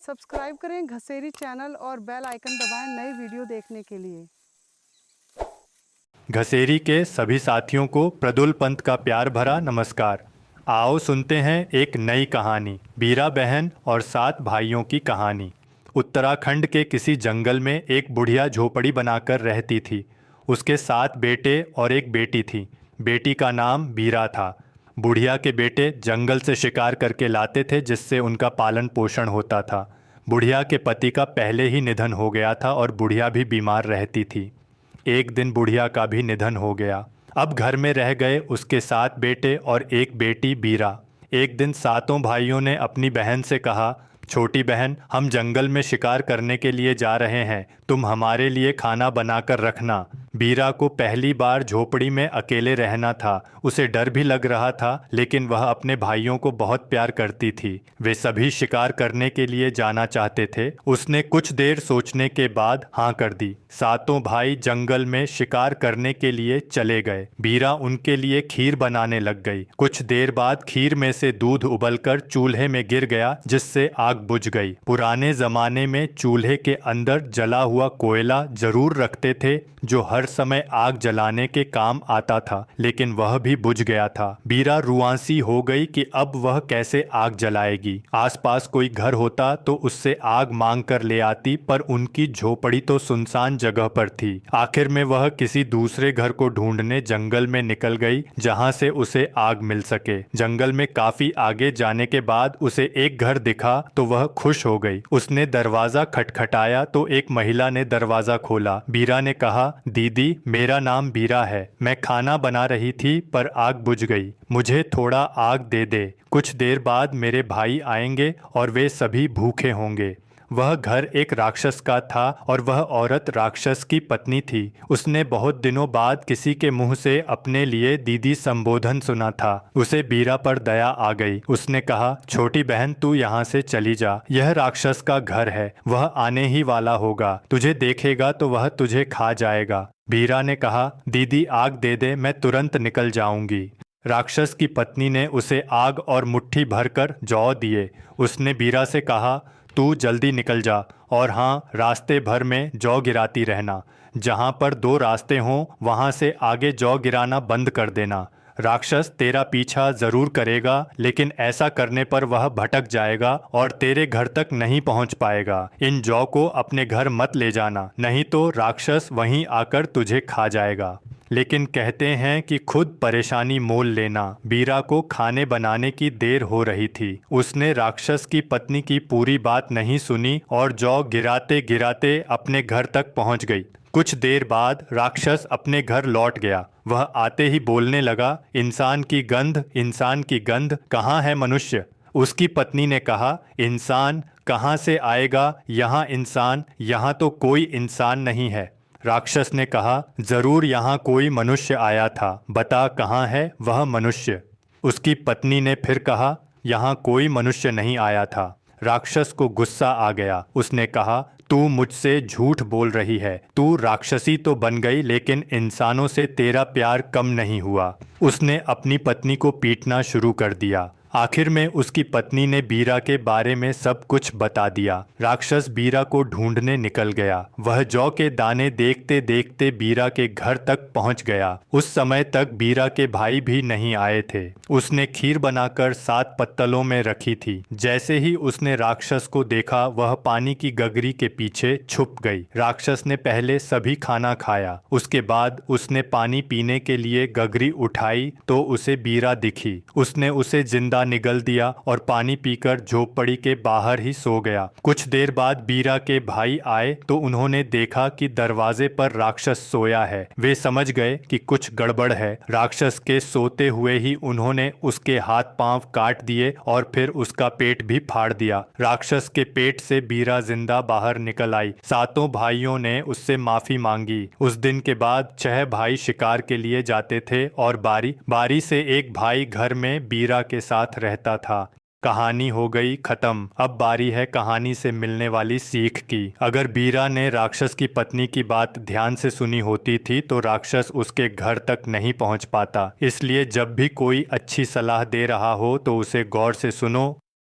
Subscribe करें घसेरी channel और bell icon दबाएं नई वीडियो देखने के लिए। घसेरी के सभी साथियों को प्रदुल पंत का प्यार भरा नमस्कार। आओ सुनते हैं एक नई कहानी, बीरा बहन और 7 भाइयों की कहानी। उत्तराखंड के किसी जंगल में एक बुढ़िया झोपड़ी बनाकर रहती थी। उसके 7 बेटे और एक बेटी थी। बेटी का नाम बीरा था। बुढ़िया के बेटे जंगल से शिकार करके लाते थे, जिससे उनका पालन पोषण होता था। बुढ़िया के पति का पहले ही निधन हो गया था और बुढ़िया भी बीमार रहती थी। एक दिन बुढ़िया का भी निधन हो गया। अब घर में रह गए उसके 7 बेटे और एक बेटी बीरा। एक दिन 7 भाइयों ने अपनी बहन से कहा, छोटी बहन, हम जंगल में शिकार करने के लिए जा रहे हैं, तुम हमारे लिए खाना बनाकर रखना। बीरा को पहली बार झोपड़ी में अकेले रहना था। उसे डर भी लग रहा था, लेकिन वह अपने भाइयों को बहुत प्यार करती थी। वे सभी शिकार करने के लिए जाना चाहते थे। उसने कुछ देर सोचने के बाद हाँ कर दी। 7 भाई जंगल में शिकार करने के लिए चले गए। बीरा उनके लिए खीर बनाने लग गई। कुछ देर बाद खीर में से दूध उबलकर चूल्हे में गिर गया, जिससे आग बुझ गई। पुराने जमाने में चूल्हे के अंदर जला हुआ कोयला जरूर रखते थे, जो हर समय आग जलाने के काम आता था, लेकिन वह भी बुझ गया था। बीरा रुआंसी हो गई कि अब वह कैसे आग जलाएगी। आसपास कोई घर होता तो उससे आग मांग कर ले आती, पर उनकी झोपड़ी तो सुनसान जगह पर थी। आखिर में वह किसी दूसरे घर को ढूंढने जंगल में निकल गई, जहां से उसे आग मिल सके। जंगल में काफी आगे जाने के बाद उसे एक घर दिखा तो वह खुश हो गई। उसने दरवाजा खटखटाया तो एक महिला ने दरवाजा खोला। बीरा ने कहा, दीदी, मेरा नाम बीरा है। मैं खाना बना रही थी पर आग बुझ गई। मुझे थोड़ा आग दे दे। कुछ देर बाद मेरे भाई आएंगे और वे सभी भूखे होंगे। वह घर एक राक्षस का था और वह औरत राक्षस की पत्नी थी। उसने बहुत दिनों बाद किसी के मुंह से अपने लिए दीदी संबोधन सुना था। उसे बीरा पर दया आ गई। उसने कहा, छोटी बहन, तू यहाँ से चली जा। यह राक्षस का घर है, वह आने ही वाला होगा। तुझे देखेगा तो वह तुझे खा जाएगा। बीरा ने कहा, दीदी आग दे दे, मैं तुरंत निकल जाऊंगी। राक्षस की पत्नी ने उसे आग और मुट्ठी भरकर जौ दिए। उसने बीरा से कहा, तू जल्दी निकल जा और हाँ, रास्ते भर में जौ गिराती रहना। जहाँ पर 2 रास्ते हों वहाँ से आगे जौ गिराना बंद कर देना। राक्षस तेरा पीछा जरूर करेगा, लेकिन ऐसा करने पर वह भटक जाएगा और तेरे घर तक नहीं पहुँच पाएगा। इन जौ को अपने घर मत ले जाना, नहीं तो राक्षस वहीं आकर तुझे खा जाएगा। लेकिन कहते हैं कि खुद परेशानी मोल लेना। बीरा को खाने बनाने की देर हो रही थी। उसने राक्षस की पत्नी की पूरी बात नहीं सुनी और जौ गिराते गिराते अपने घर तक पहुंच गई। कुछ देर बाद राक्षस अपने घर लौट गया। वह आते ही बोलने लगा, इंसान की गंध, इंसान की गंध, कहाँ है मनुष्य? उसकी पत्नी ने कहा, इंसान कहाँ से आएगा? यहाँ इंसान, यहाँ तो कोई इंसान नहीं है। राक्षस ने कहा, जरूर यहाँ कोई मनुष्य आया था, बता कहाँ है वह मनुष्य? उसकी पत्नी ने फिर कहा, यहाँ कोई मनुष्य नहीं आया था। राक्षस को गुस्सा आ गया। उसने कहा, तू मुझसे झूठ बोल रही है। तू राक्षसी तो बन गई, लेकिन इंसानों से तेरा प्यार कम नहीं हुआ। उसने अपनी पत्नी को पीटना शुरू कर दिया। आखिर में उसकी पत्नी ने बीरा के बारे में सब कुछ बता दिया। राक्षस बीरा को ढूंढने निकल गया। वह जौ के दाने देखते देखते बीरा के घर तक पहुंच गया। उस समय तक बीरा के भाई भी नहीं आए थे। उसने खीर बनाकर 7 पत्तलों में रखी थी। जैसे ही उसने राक्षस को देखा, वह पानी की गगरी के पीछे छुप गई। राक्षस ने पहले सभी खाना खाया। उसके बाद उसने पानी पीने के लिए गगरी उठाई तो उसे बीरा दिखी। उसने उसे जिंदा निगल दिया और पानी पीकर झोपड़ी के बाहर ही सो गया। कुछ देर बाद बीरा के भाई आए तो उन्होंने देखा कि दरवाजे पर राक्षस सोया है। वे समझ गए कि कुछ गड़बड़ है। राक्षस के सोते हुए ही उन्होंने उसके हाथ पांव काट दिए और फिर उसका पेट भी फाड़ दिया। राक्षस के पेट से बीरा जिंदा बाहर निकल आई। 7 भाइयों ने उससे माफी मांगी। उस दिन के बाद 6 भाई शिकार के लिए जाते थे और बारी बारी से एक भाई घर में बीरा के साथ रहता था। कहानी हो गई खत्म। अब बारी है कहानी से मिलने वाली सीख की। अगर बीरा ने राक्षस की पत्नी की बात ध्यान से सुनी होती थी तो राक्षस उसके घर तक नहीं पहुंच पाता। इसलिए जब भी कोई अच्छी सलाह दे रहा हो तो उसे गौर से सुनो